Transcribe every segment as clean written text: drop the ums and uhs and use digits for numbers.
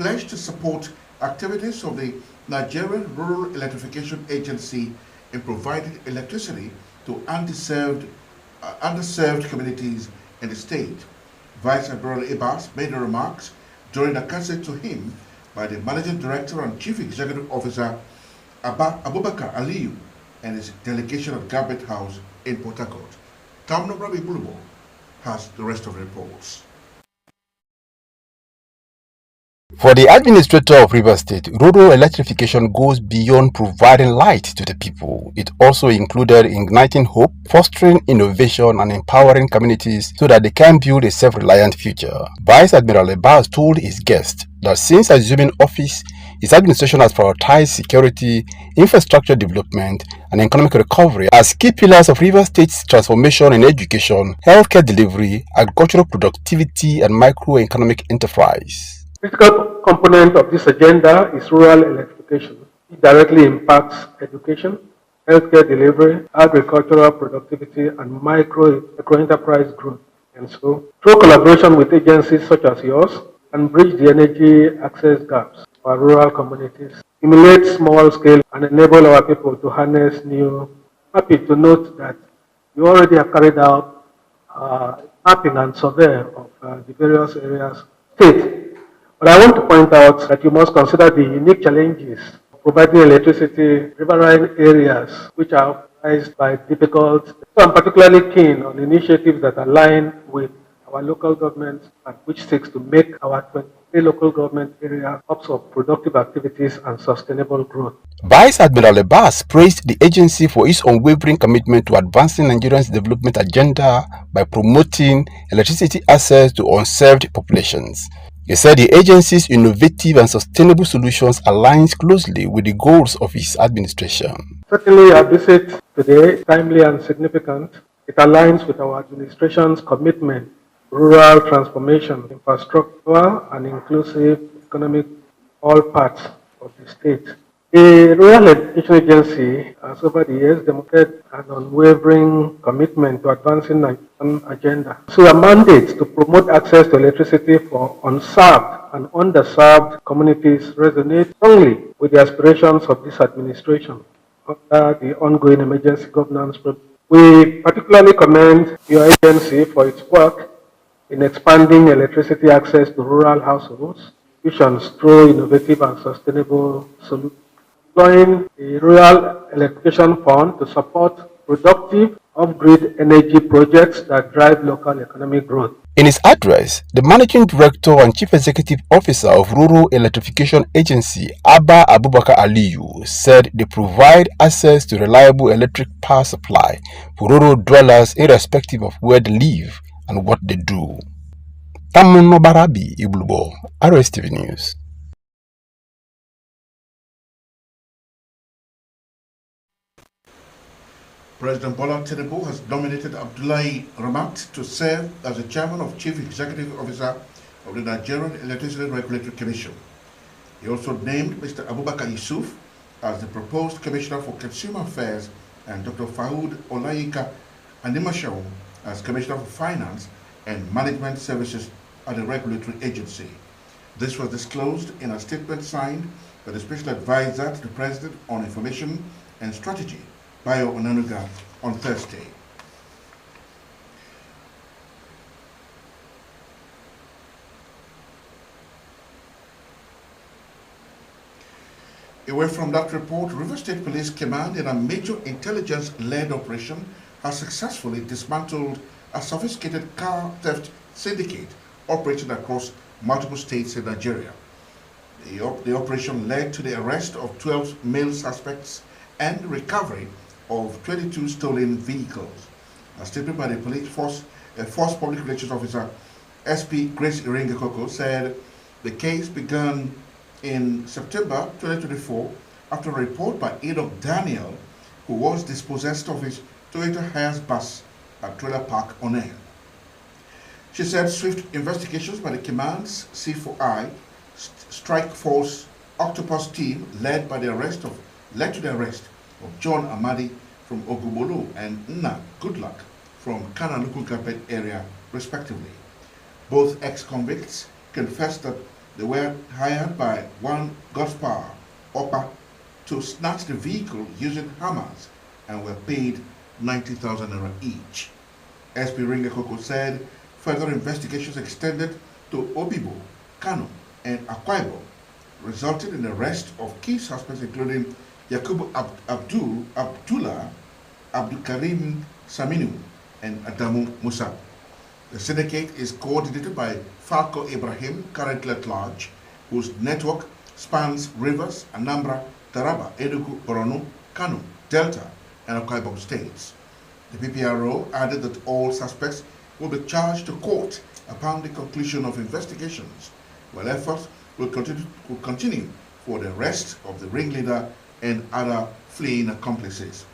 pledged to support activities of the Nigerian Rural Electrification Agency in providing electricity to underserved communities in the state. Vice Admiral Ibas made the remarks during a visit to him by the Managing Director and Chief Executive Officer Abubakar Aliyu and his delegation at Government House in Port Harcourt. Tom Nobrabi Bulubo has the rest of the reports. For the administrator of Rivers State, rural electrification goes beyond providing light to the people. It also included igniting hope, fostering innovation, and empowering communities so that they can build a self-reliant future. Vice Admiral Ebas told his guests that since assuming office, his administration has prioritized security, infrastructure development, and economic recovery as key pillars of Rivers State's transformation in education, healthcare delivery, agricultural productivity, and microeconomic enterprise. Critical component of this agenda is rural electrification. It directly impacts education, healthcare delivery, agricultural productivity, and micro-enterprise growth. And so, through collaboration with agencies such as yours, and bridge the energy access gaps for rural communities, stimulate small scale, and enable our people to harness new. Happy to note that you already have carried out mapping and survey of the various areas state. But I want to point out that you must consider the unique challenges of providing electricity in riverine areas which are faced by difficult. So I'm particularly keen on initiatives that align with our local government and which seeks to make our 23 local government areas hubs of productive activities and sustainable growth. Vice Admiral Ebas praised the agency for its unwavering commitment to advancing Nigeria's development agenda by promoting electricity access to unserved populations. He said the agency's innovative and sustainable solutions aligns closely with the goals of his administration. Certainly, our visit today is timely and significant. It aligns with our administration's commitment to rural transformation, infrastructural and inclusive economic all parts of the state. The Rural Education Agency has over the years demonstrated an unwavering commitment to advancing the agenda. So a mandate to promote access to electricity for unserved and underserved communities resonates strongly with the aspirations of this administration under the ongoing emergency governance program. We particularly commend your agency for its work in expanding electricity access to rural households, solutions through innovative and sustainable solutions. Deploying the Rural Electrification Fund to support productive off-grid energy projects that drive local economic growth. In his address, the Managing Director and Chief Executive Officer of Rural Electrification Agency, Abba Abubakar Aliyu, said they provide access to reliable electric power supply for rural dwellers irrespective of where they live and what they do. Tamuno Barabi Iblubo, Rstv News. President Bola Tinubu has nominated Abdullahi Ramat to serve as the Chairman of Chief Executive Officer of the Nigerian Electricity Regulatory Commission. He also named Mr. Abubakar Yusuf as the proposed Commissioner for Consumer Affairs and Dr. Fahoud Olayika Animashaw as Commissioner for Finance and Management Services at the regulatory agency. This was disclosed in a statement signed by the Special Advisor to the President on Information and Strategy, Bayo Onanuga, on Thursday. Away from that report, Rivers State Police Command, in a major intelligence-led operation, has successfully dismantled a sophisticated car theft syndicate operating across multiple states in Nigeria. The operation led to the arrest of 12 male suspects and recovery of 22 stolen vehicles. A statement by the police force public relations officer SP Grace Iringekoko said the case began in September 2024 after a report by Enoch Daniel, who was dispossessed of his Toyota Hiace bus at Trailer Park on Air. She said swift investigations by the command's C4I Strike Force Octopus team led to the arrest of John Amadi from Ogubolu and Nna Goodluck from Kana local government area, respectively. Both ex-convicts confessed that They were hired by one Godspower Opa to snatch the vehicle using hammers and were paid 90,000 naira each. SP Ringekoko said further investigations extended to Obibo, Kano, and Akwa Ibom, resulted in the arrest of key suspects including Yakubu Abdullah, Abdul Karim Saminu, and Adamu Musa. The syndicate is coordinated by Falco Ibrahim, currently at large, whose network spans Rivers, Anambra, Taraba, Enugu, Borno, Kano, Delta, and Akwa Ibom states. The PPRO added that all suspects will be charged to court upon the conclusion of investigations, while efforts will continue for the arrest of the ringleader and other fleeing accomplices.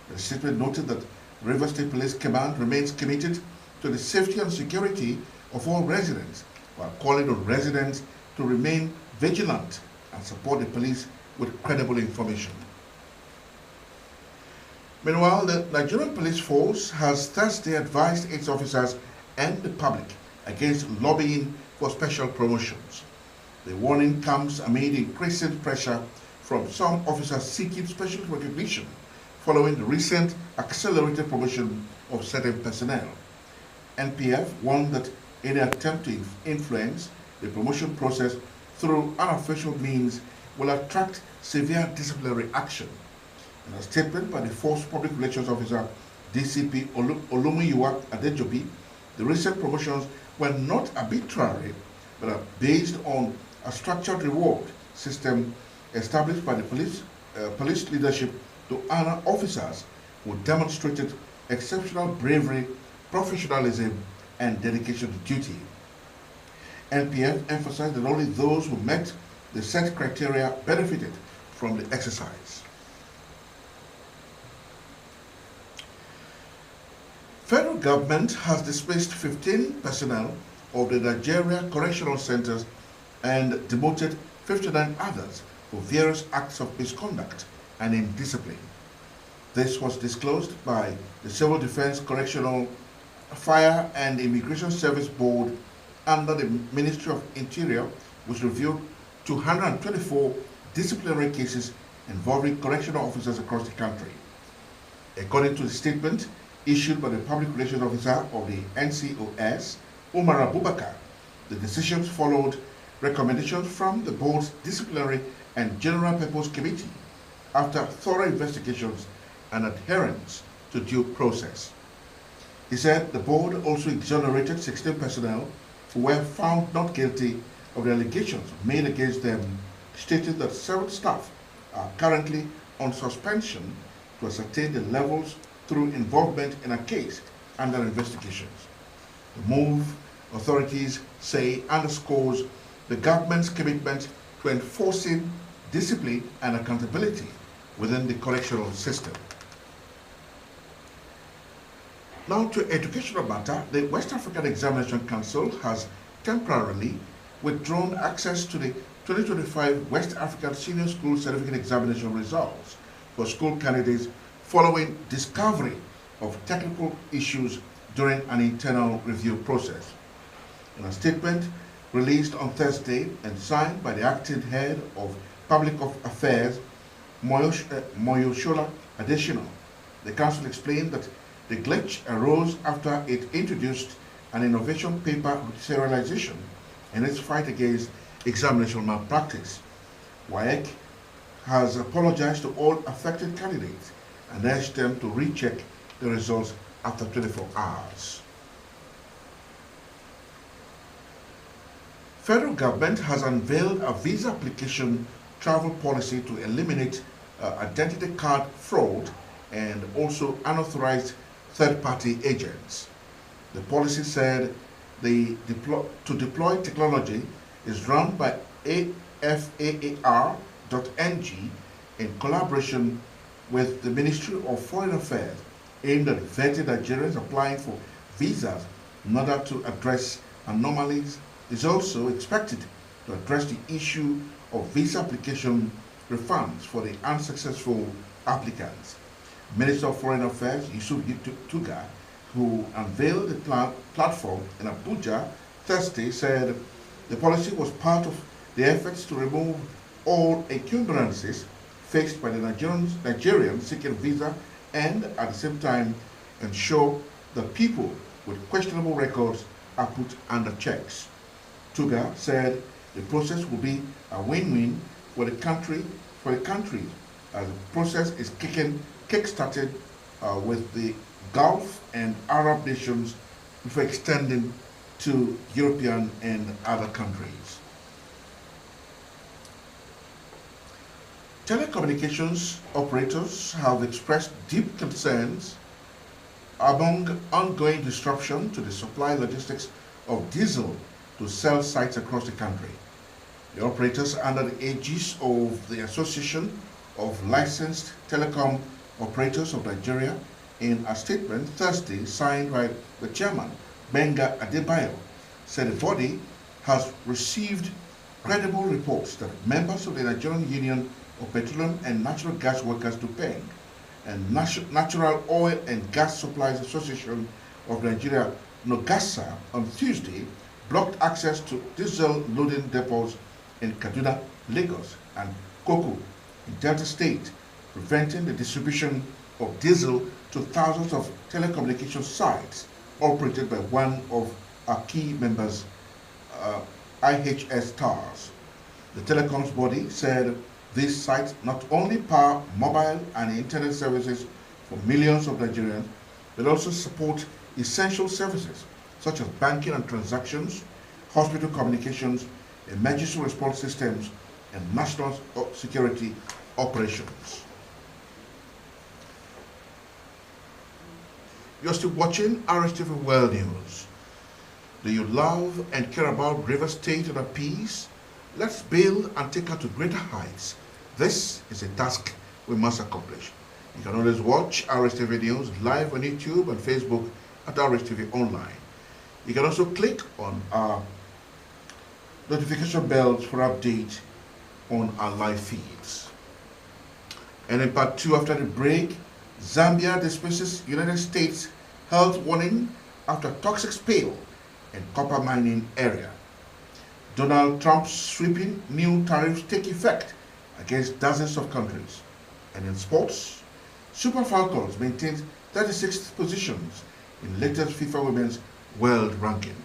The statement noted that Rivers State Police Command remains committed to the safety and security of all residents, while calling on residents to remain vigilant and support the police with credible information. Meanwhile, the Nigerian Police Force has Thursday advised its officers and the public against lobbying for special promotions. The warning comes amid increasing pressure from some officers seeking special recognition following the recent accelerated promotion of certain personnel. NPF warned that any attempt to influence the promotion process through unofficial means will attract severe disciplinary action. In a statement by the Force Public Relations Officer, DCP Olumuyiwa Adejobi, the recent promotions were not arbitrary, but are based on a structured reward system established by the police leadership to honor officers who demonstrated exceptional bravery, professionalism, and dedication to duty. NPF emphasized that only those who met the set criteria benefited from the exercise. Federal government has dismissed 15 personnel of the Nigeria correctional centers and demoted 59 others for various acts of misconduct and indiscipline. This was disclosed by the Civil Defense Correctional Fire and Immigration Service Board under the Ministry of Interior, which reviewed 224 disciplinary cases involving correctional officers across the country. According to the statement issued by the Public Relations Officer of the NCOS, Umar Abubakar, the decisions followed recommendations from the board's Disciplinary and General Purpose Committee after thorough investigations and adherence to due process. He said the board also exonerated 16 personnel who were found not guilty of the allegations made against them, stating that 7 staff are currently on suspension to ascertain the levels through involvement in a case under investigations. The move, authorities say, underscores the government's commitment to enforcing discipline and accountability within the correctional system. Now to educational matter, the West African Examination Council has temporarily withdrawn access to the 2025 West African Senior School Certificate Examination results for school candidates following discovery of technical issues during an internal review process. In a statement released on Thursday and signed by the acting head of Public Affairs, Moyoshola Additional, the council explained that the glitch arose after it introduced an innovation paper serialization in its fight against examination malpractice. WAEC has apologized to all affected candidates and urged them to recheck the results after 24 hours. Federal government has unveiled a visa application travel policy to eliminate identity card fraud and also unauthorized third-party agents. The policy said to deploy technology is run by AFAAR.NG in collaboration with the Ministry of Foreign Affairs, aimed at vetting Nigerians applying for visas in order to address anomalies. Is also expected to address the issue of visa application refunds for the unsuccessful applicants. Minister of Foreign Affairs Yusuf Tuga, who unveiled the platform in Abuja Thursday, said the policy was part of the efforts to remove all encumbrances faced by the Nigerians seeking visa and at the same time ensure that people with questionable records are put under checks. Tuga said the process will be a win-win for the country as the process is kick-started with the Gulf and Arab nations before extending to European and other countries. Telecommunications operators have expressed deep concerns among ongoing disruption to the supply logistics of diesel to cell sites across the country. The operators under the aegis of the Association of Licensed Telecom Operators of Nigeria, in a statement Thursday signed by the chairman, Benga Adebayo, said the body has received credible reports that members of the Nigerian Union of Petroleum and Natural Gas Workers (NUPENG) and Natural Oil and Gas Suppliers Association of Nigeria (NOGASA) on Tuesday blocked access to diesel loading depots in Kaduna, Lagos, and Koko in Delta State, preventing the distribution of diesel to thousands of telecommunication sites operated by one of our key members, IHS TARS. The telecoms body said these sites not only power mobile and internet services for millions of Nigerians, but also support essential services such as banking and transactions, hospital communications, emergency response systems, and national security operations. You're still watching Rstv World News. Do you love and care about River State and her peace? Let's build and take her to greater heights. This is a task we must accomplish. You can always watch Rstv News live on YouTube and Facebook at Rstv Online. You can also click on our notification bells for update on our live feeds. And in part 2 after the break, Zambia dismisses United States health warning after toxic spill in copper mining area. Donald Trump's sweeping new tariffs take effect against dozens of countries. And in sports, Super Falcons maintained 36th positions in latest FIFA Women's World Ranking.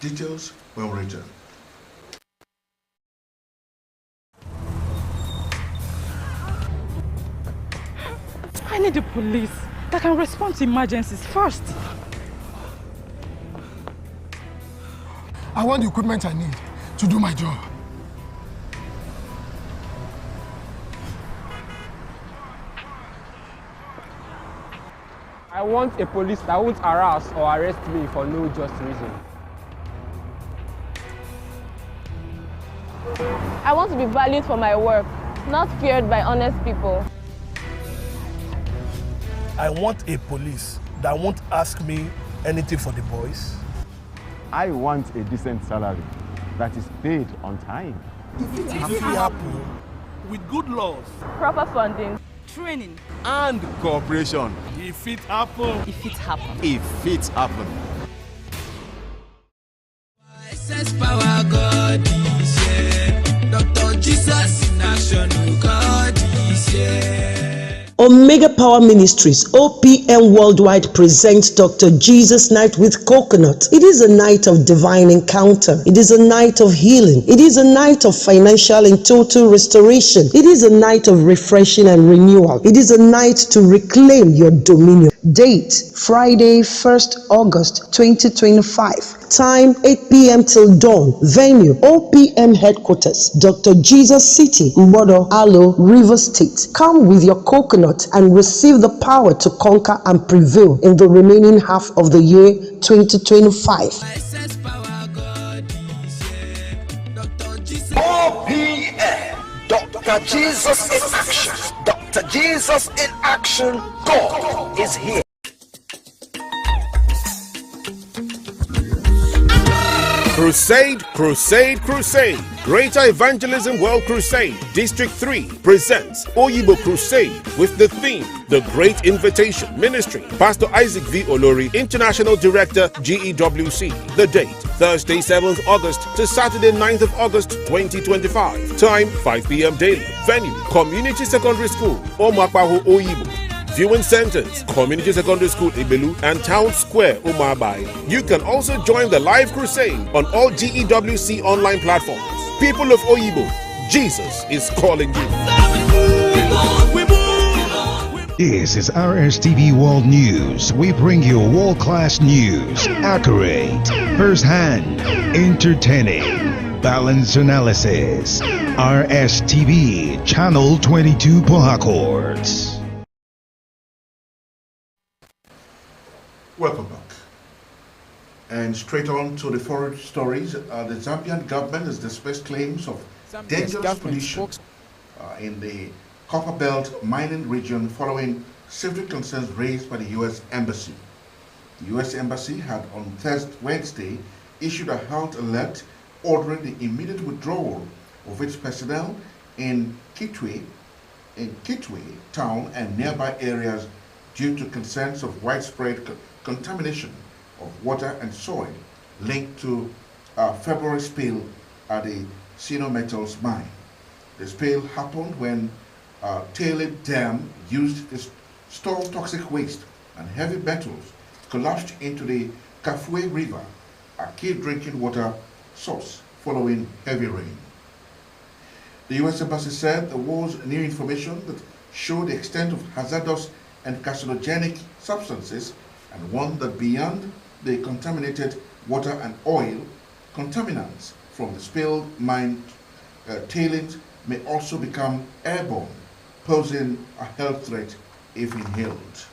Details when we return. I need the police that can respond to emergencies first. I want the equipment I need to do my job. I want a police that won't harass or arrest me for no just reason. I want to be valued for my work, not feared by honest people. I want a police that won't ask me anything for the boys. I want a decent salary that is paid on time. If it happens with good laws, Proper funding, Training. And cooperation. if it happens, If it happens. If it happens. Power God is here. Dr. Jesus in action, God is here. Omega Power Ministries, OPM Worldwide presents Dr. Jesus Night with Coconut. It is a night of divine encounter. It is a night of healing. It is a night of financial and total restoration. It is a night of refreshing and renewal. It is a night to reclaim your dominion. Date, Friday, 1st August 2025. Time, 8 p.m. till dawn. Venue, OPM Headquarters, Dr. Jesus City, Mbodo, Alo, River State. Come with your coconut and receive the power to conquer and prevail in the remaining half of the year 2025. OPM, Dr. Jesus in action. Dr. Jesus in action. God is here. Crusade, Crusade, Crusade. Greater Evangelism World Crusade, District 3 presents Oyibo Crusade with the theme, The Great Invitation Ministry. Pastor Isaac V. Olori, International Director, GEWC. The date, Thursday 7th August to Saturday 9th of August 2025. Time, 5 p.m. daily. Venue, Community Secondary School, Omakpaho Oyibo. Viewing centers, Community Secondary School Ibelu and Town Square Umabai. You can also join the live crusade on all GEWC online platforms. People of Oyibo, Jesus is calling you. This is Rstv World News. We bring you world-class news, accurate, first-hand, entertaining, balanced analysis. Rstv, Channel 22 Port Harcourt. Welcome back. And straight on to the foreign stories. The Zambian government has dismissed claims of dangerous pollution in the Copper Belt mining region following safety concerns raised by the U.S. Embassy. The U.S. Embassy had on Wednesday issued a health alert ordering the immediate withdrawal of its personnel in Kitwe town and nearby areas due to concerns of widespread contamination of water and soil linked to a February spill at the Sino Metals mine. The spill happened when a tailing dam used to store toxic waste and heavy metals collapsed into the Kafue River, a key drinking water source following heavy rain. The U.S. Embassy said there was new information that showed the extent of hazardous and carcinogenic substances and warned that beyond the contaminated water and oil, contaminants from the spilled mine tailings may also become airborne, posing a health threat if inhaled.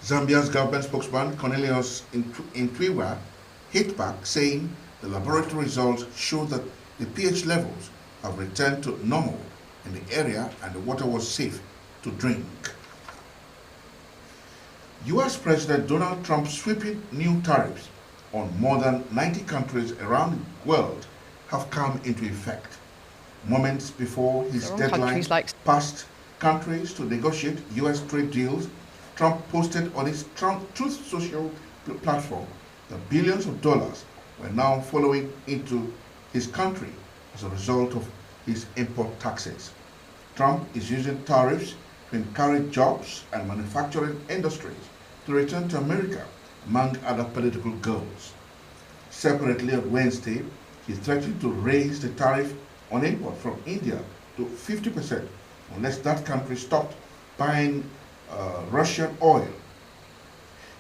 Zambia's government spokesman Cornelius Intwiwa hit back, saying the laboratory results show that the pH levels have returned to normal in the area and the water was safe to drink. U.S. President Donald Trump's sweeping new tariffs on more than 90 countries around the world have come into effect. Moments before his deadline passed countries to negotiate U.S. trade deals, Trump posted on his Truth Social platform that billions of dollars were now flowing into his country as a result of his import taxes. Trump is using tariffs to encourage jobs and manufacturing industries to return to America, among other political goals. Separately on Wednesday, he threatened to raise the tariff on import from India to 50% unless that country stopped buying Russian oil.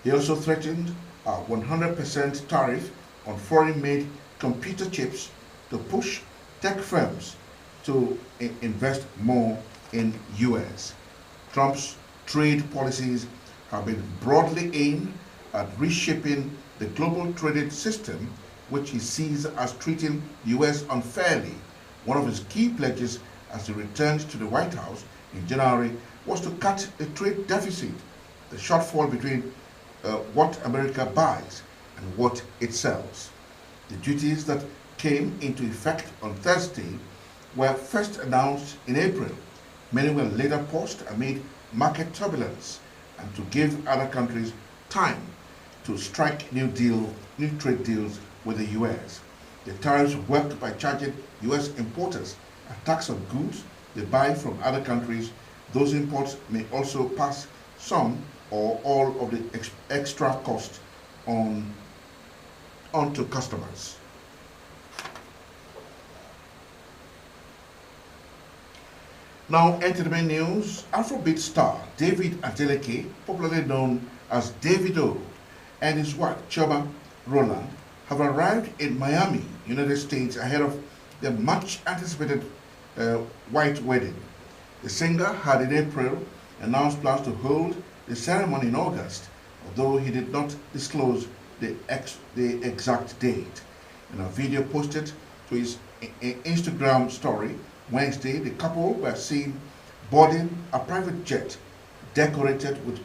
He also threatened a 100% tariff on foreign-made computer chips to push tech firms to invest more in U.S. Trump's trade policies have been broadly aimed at reshaping the global trade system, which he sees as treating the U.S. unfairly. One of his key pledges as he returned to the White House in January was to cut the trade deficit, the shortfall between what America buys and what it sells. The duties that came into effect on Thursday were first announced in April. Many were later paused amid market turbulence and to give other countries time to strike new trade deals with the U.S. The tariffs worked by charging U.S. importers a tax on goods they buy from other countries. Those imports may also pass some or all of the extra cost on to customers. Now, entertainment news. Afrobeat star David Adeleke, popularly known as Davido, and his wife Chioma Roland have arrived in Miami, United States, ahead of their much-anticipated white wedding. The singer had in April announced plans to hold the ceremony in August, although he did not disclose the exact date. In a video posted to his Instagram story Wednesday, the couple were seen boarding a private jet decorated with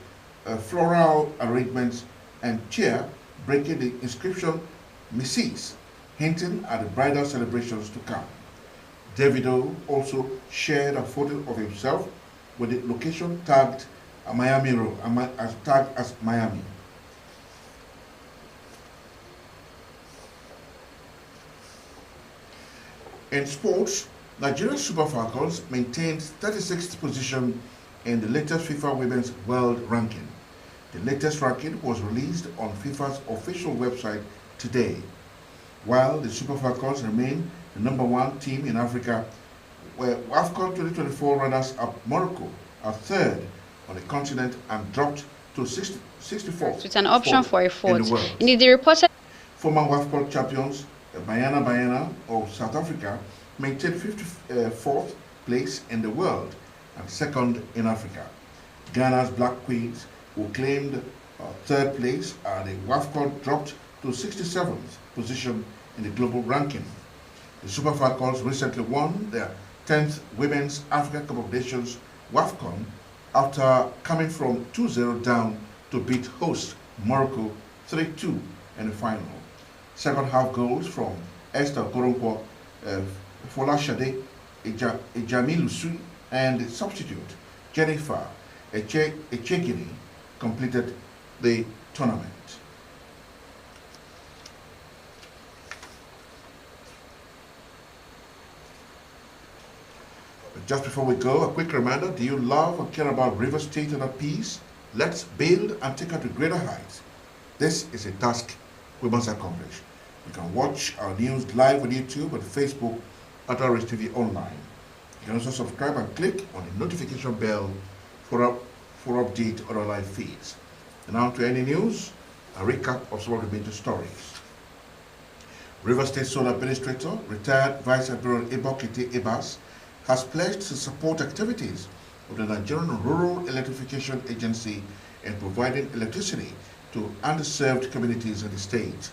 floral arrangements and chair, breaking the inscription misses, hinting at the bridal celebrations to come. Davido also shared a photo of himself with the location tagged as Miami. In sports, Nigeria Super Falcons maintained 36th position in the latest FIFA Women's World Ranking. The latest ranking was released on FIFA's official website today. While the Super Falcons remain the #1 team in Africa, where AFCON 2024 runners-up Morocco are third on the continent and dropped to 64th. With an option for a fourth. In the world. Indeed, the reported Former WAFCON champions Bayana of South Africa maintained 54th place in the world and second in Africa. Ghana's Black Queens, who claimed third place at the WAFCON, dropped to 67th position in the global ranking. The Super Falcons recently won their 10th Women's Africa Cup of Nations WAFCON after coming from 2-0 down to beat host Morocco 3-2 in the final. Second half goals from Esther Koronkwo, Folashade Ejamilusu, and substitute Jennifer Echegini completed the tournament. But just before we go, a quick reminder: do you love and care about River State and her peace? Let's build and take her to greater heights. This is a task we must accomplish. You can watch our news live on YouTube and Facebook at Rstv Online. You can also subscribe and click on the notification bell for update on our live feeds. And now to any news, a recap of some of the major stories. River State Solar Administrator, retired Vice Admiral Ibokite Ibas, has pledged to support activities of the Nigerian Rural Electrification Agency in providing electricity to underserved communities in the state.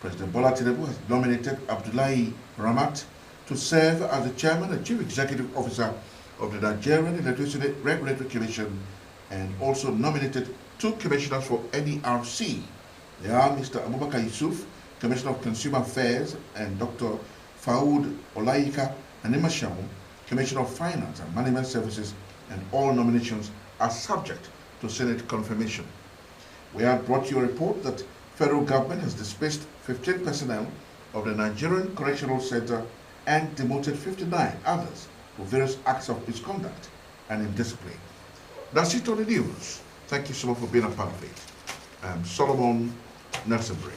President Bola Tinubu has nominated Abdullahi Ramat to serve as the Chairman and Chief Executive Officer of the Nigerian Electricity Regulatory Commission and also nominated 2 commissioners for NERC. They are Mr. Abubakar Yusuf, Commissioner of Consumer Affairs, and Dr. Faoud Olayika Animashamu, Commissioner of Finance and Management Services, and all nominations are subject to Senate confirmation. We have brought you a report that federal government has dismissed 15 personnel of the Nigerian Correctional Center and demoted 59 others for various acts of misconduct and indiscipline. That's it on the news. Thank you so much for being a part of it. I'm Solomon Nelson Braid.